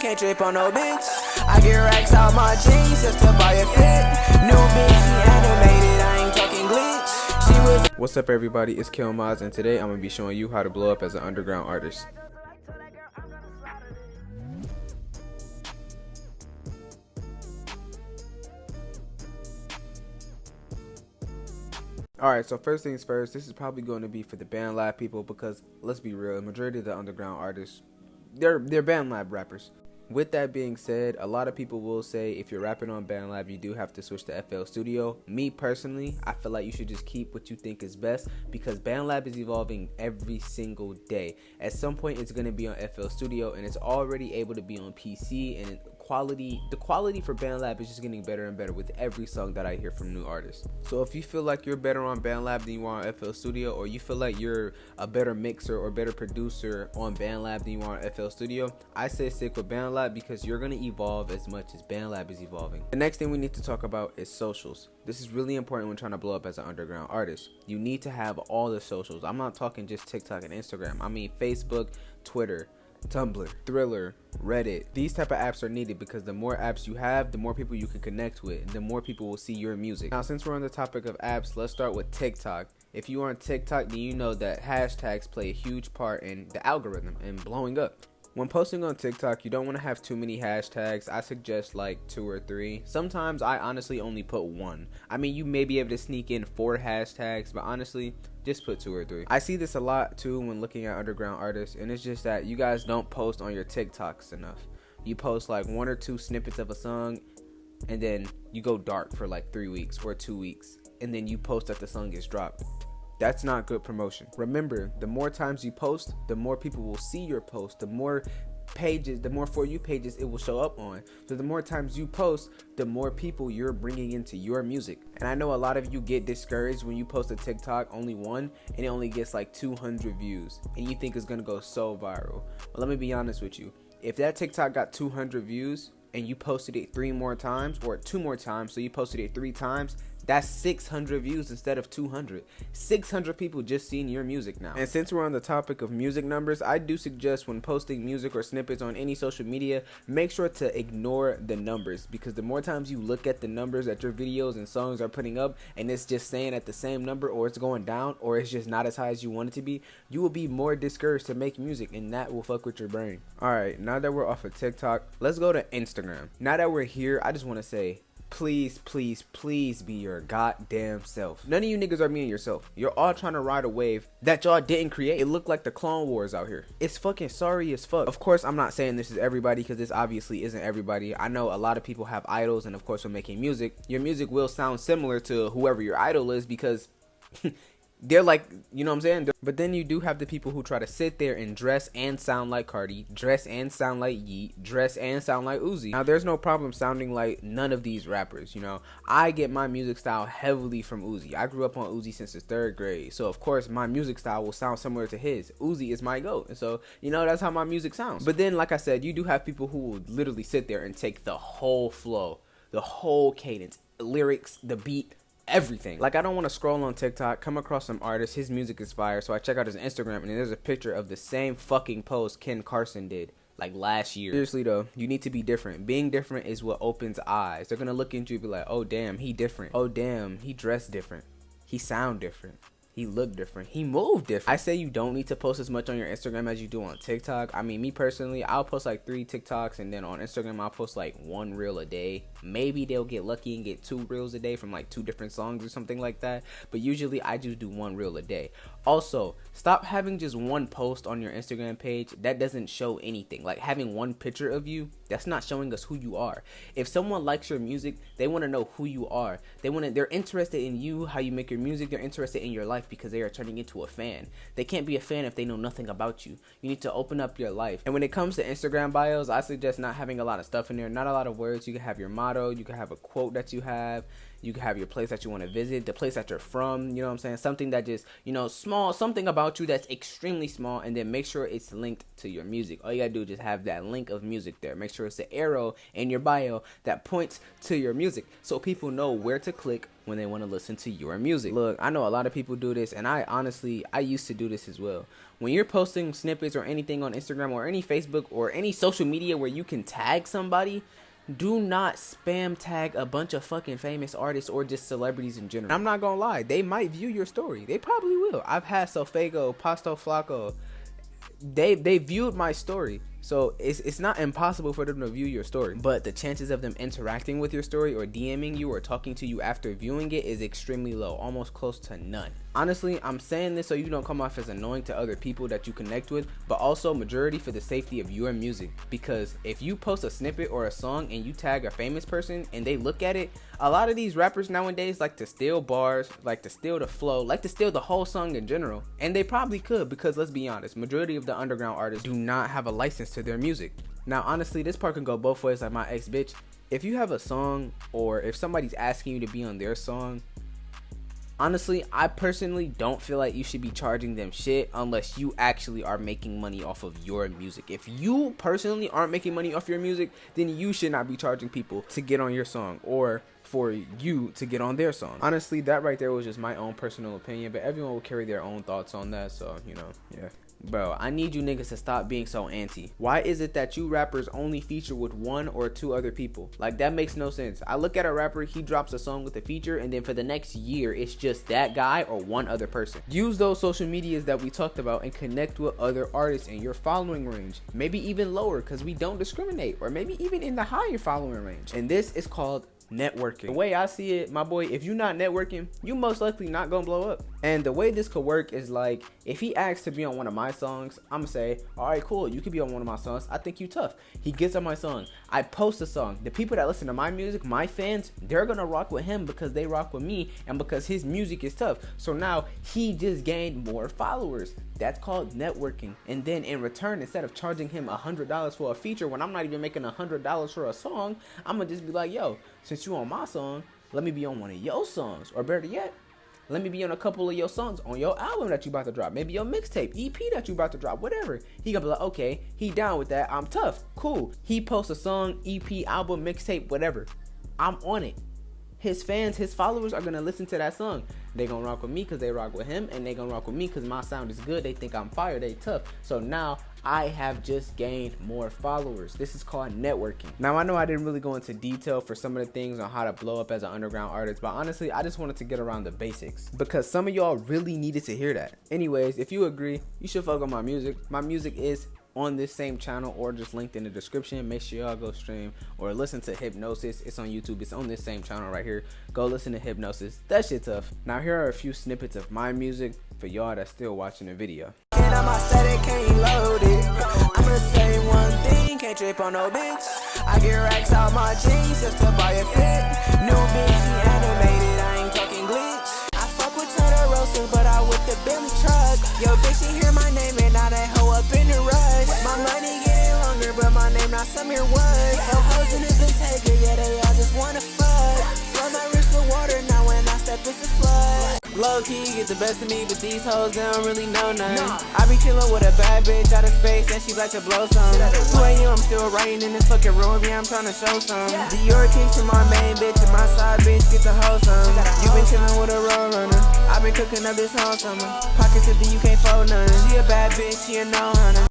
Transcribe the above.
can't trip on no bitch. I get racks out my jeans just to buy a fit. New bitch, he animated, I ain't talking glitch. She was. What's up, everybody? It's Kilmaz, and today I'm gonna be showing you how to blow up as an underground artist. Alright, so first things first, this is probably going to be for the BandLab people because, let's be real, the majority of the underground artists, they're BandLab rappers. With that being said, a lot of people will say if you're rapping on BandLab, you do have to switch to FL Studio. Me personally, I feel like you should just keep what you think is best because BandLab is evolving every single day. At some point, it's going to be on FL Studio, and it's already able to be on PC, and the quality for BandLab is just getting better and better with every song that I hear from new artists. So if you feel like you're better on BandLab than you are on FL Studio, or you feel like you're a better mixer or better producer on BandLab than you are on FL Studio, I say stick with BandLab because you're going to evolve as much as BandLab is evolving. The next thing we need to talk about is socials. This is really important when trying to blow up as an underground artist. You need to have all the socials. I'm not talking just TikTok and Instagram. I mean Facebook, Twitter, Tumblr, Thriller, Reddit. These type of apps are needed because the more apps you have, the more people you can connect with, and the more people will see your music. Now, since we're on the topic of apps, let's start with TikTok. If you are on TikTok, then you know that hashtags play a huge part in the algorithm and blowing up. When posting on TikTok, you don't want to have too many hashtags. I suggest like 2 or 3. Sometimes I honestly only put 1. I mean, you may be able to sneak in 4 hashtags, but honestly, just put 2 or 3. I see this a lot too when looking at underground artists, and it's just that you guys don't post on your TikToks enough. You post like 1 or 2 snippets of a song, and then you go dark for like 3 weeks or 2 weeks, and then you post that the song gets dropped. That's not good promotion. Remember, the more times you post, the more people will see your post, the more pages, the more For You pages it will show up on. So the more times you post, the more people you're bringing into your music. And I know a lot of you get discouraged when you post a TikTok, only one, and it only gets like 200 views, and you think it's gonna go so viral. But let me be honest with you. If that TikTok got 200 views, and you posted it 3 more times or 2 more times, so you posted it 3 times, that's 600 views instead of 200. 600 people just seen your music now. And since we're on the topic of music numbers, I do suggest when posting music or snippets on any social media, make sure to ignore the numbers, because the more times you look at the numbers that your videos and songs are putting up and it's just staying at the same number, or it's going down, or it's just not as high as you want it to be, you will be more discouraged to make music, and that will fuck with your brain. Alright, now that we're off of TikTok, let's go to Instagram. Now that we're here, I just want to say, please, please, please be your goddamn self. None of you niggas are being yourself. You're all trying to ride a wave that y'all didn't create. It looked like the Clone Wars out here. It's fucking sorry as fuck. Of course, I'm not saying this is everybody, because this obviously isn't everybody. I know a lot of people have idols, and of course, when making music, your music will sound similar to whoever your idol is because they're like, you know what I'm saying? But then you do have the people who try to sit there and dress and sound like Cardi, dress and sound like Yeet, dress and sound like Uzi. Now, there's no problem sounding like none of these rappers, you know. I get my music style heavily from Uzi. I grew up on Uzi since the 3rd grade. So, of course, my music style will sound similar to his. Uzi is my GOAT. And so, you know, that's how my music sounds. But then, like I said, you do have people who will literally sit there and take the whole flow, the whole cadence, lyrics, the beat, everything. Like, I don't want to scroll on TikTok, come across some artist, his music is fire, so I check out his Instagram, and there's a picture of the same fucking post Ken Carson did like last year. Seriously though, you need to be different. Being different is what opens eyes. They're gonna look into you and be like, oh damn, he different. Oh damn, he dressed different. He sound different. He looked different. He moved different. I say you don't need to post as much on your Instagram as you do on TikTok. I mean, me personally, I'll post like 3 TikToks, and then on Instagram, I'll post like 1 reel a day. Maybe they'll get lucky and get 2 reels a day from like 2 different songs or something like that. But usually, I just do 1 reel a day. Also, stop having just 1 post on your Instagram page. That doesn't show anything. Like, having 1 picture of you, that's not showing us who you are. If someone likes your music, they want to know who you are. They're interested in you, how you make your music. They're interested in your life because they are turning into a fan. They can't be a fan if they know nothing about you. You need to open up your life. And when it comes to Instagram bios, I suggest not having a lot of stuff in there. Not a lot of words. You can have your motto. You can have a quote that you have. You can have your place that you want to visit, the place that you're from, you know what I'm saying? Something that just, small, something about you that's extremely small, and then make sure it's linked to your music. All you gotta do is just have that link of music there. Make sure it's the arrow in your bio that points to your music so people know where to click when they want to listen to your music. Look, I know a lot of people do this, and I used to do this as well. When you're posting snippets or anything on Instagram or any Facebook or any social media where you can tag somebody, do not spam tag a bunch of fucking famous artists or just celebrities in general. I'm not gonna lie, they might view your story. They probably will. I've had Sofego, Pasto Flaco. They viewed my story. So it's not impossible for them to view your story, but the chances of them interacting with your story or DMing you or talking to you after viewing it is extremely low, almost close to none. Honestly, I'm saying this so you don't come off as annoying to other people that you connect with, but also majority for the safety of your music. Because if you post a snippet or a song and you tag a famous person and they look at it, a lot of these rappers nowadays like to steal bars, like to steal the flow, like to steal the whole song in general. And they probably could, because let's be honest, majority of the underground artists do not have a license to their music. Now honestly, this part can go both ways, like my ex bitch. If you have a song, or if somebody's asking you to be on their song, honestly, I personally don't feel like you should be charging them shit unless you actually are making money off of your music. If you personally aren't making money off your music, then you should not be charging people to get on your song or for you to get on their song. Honestly, that right there was just my own personal opinion, but everyone will carry their own thoughts on that, so, yeah. Bro, I need you niggas to stop being so anti. Why is it that you rappers only feature with 1 or 2 other people? Like, that makes no sense. I look at a rapper, he drops a song with a feature, and then for the next year, it's just that guy or 1 other person. Use those social medias that we talked about and connect with other artists in your following range. Maybe even lower, because we don't discriminate. Or maybe even in the higher following range. And this is called networking. The way I see it, my boy, if you're not networking, you most likely not gonna blow up. And the way this could work is like, if he asks to be on one of my songs, I'm gonna say, all right, cool, you could be on one of my songs. I think you tough. He gets on my song. I post a song. The people that listen to my music, my fans, they're gonna rock with him because they rock with me and because his music is tough. So now he just gained more followers. That's called networking. And then in return, instead of charging him $100 for a feature when I'm not even making $100 for a song, I'm gonna just be like, yo, since you on my song, let me be on one of your songs. Or better yet, let me be on a couple of your songs on your album that you about to drop. Maybe your mixtape, EP that you about to drop, whatever. He gonna be like, okay, he down with that. I'm tough. Cool. He posts a song, EP, album, mixtape, whatever. I'm on it. His fans, his followers are gonna listen to that song. They gonna rock with me because they rock with him, and they gonna rock with me because my sound is good. They think I'm fire, they tough. So now I have just gained more followers. This is called networking. Now I know I didn't really go into detail for some of the things on how to blow up as an underground artist, but honestly, I just wanted to get around the basics because some of y'all really needed to hear that. Anyways, if you agree, you should fuck with my music. My music is on this same channel or just linked in the description. Make sure y'all go stream or listen to Hypnosis. It's on YouTube. It's on this same channel right here. Go listen to Hypnosis. That shit tough. Now here are a few snippets of my music for y'all that's still watching the video. My static can't load it. I'ma say one thing, can't trip on no bitch. I get racks out my jeans just to buy a fit. New bitch, he animated, I ain't talking glitch. I fuck with Turtle Roasters, but I with the Billy truck. Yo, bitch, she hear my name and now that hoe up in the rush. My money getting longer, but my name not some here was. Ho hoes in the Bentayga, yeah, they all just wanna fuck. Flood my wrist with water, now when I step it's a flood. Low key get the best of me, but these hoes they don't really know nothing. I be chillin' with a bad bitch out of space, and she like to blow some. 2 AM, I'm still writing in this fucking room, yeah, I'm tryna show some. Dior kicks to my main bitch, and my side bitch get the hoe some. You been chillin' with a road runner, I been cooking up this whole summer. Pockets empty, you can't fold none. She a bad bitch, she a no hunter.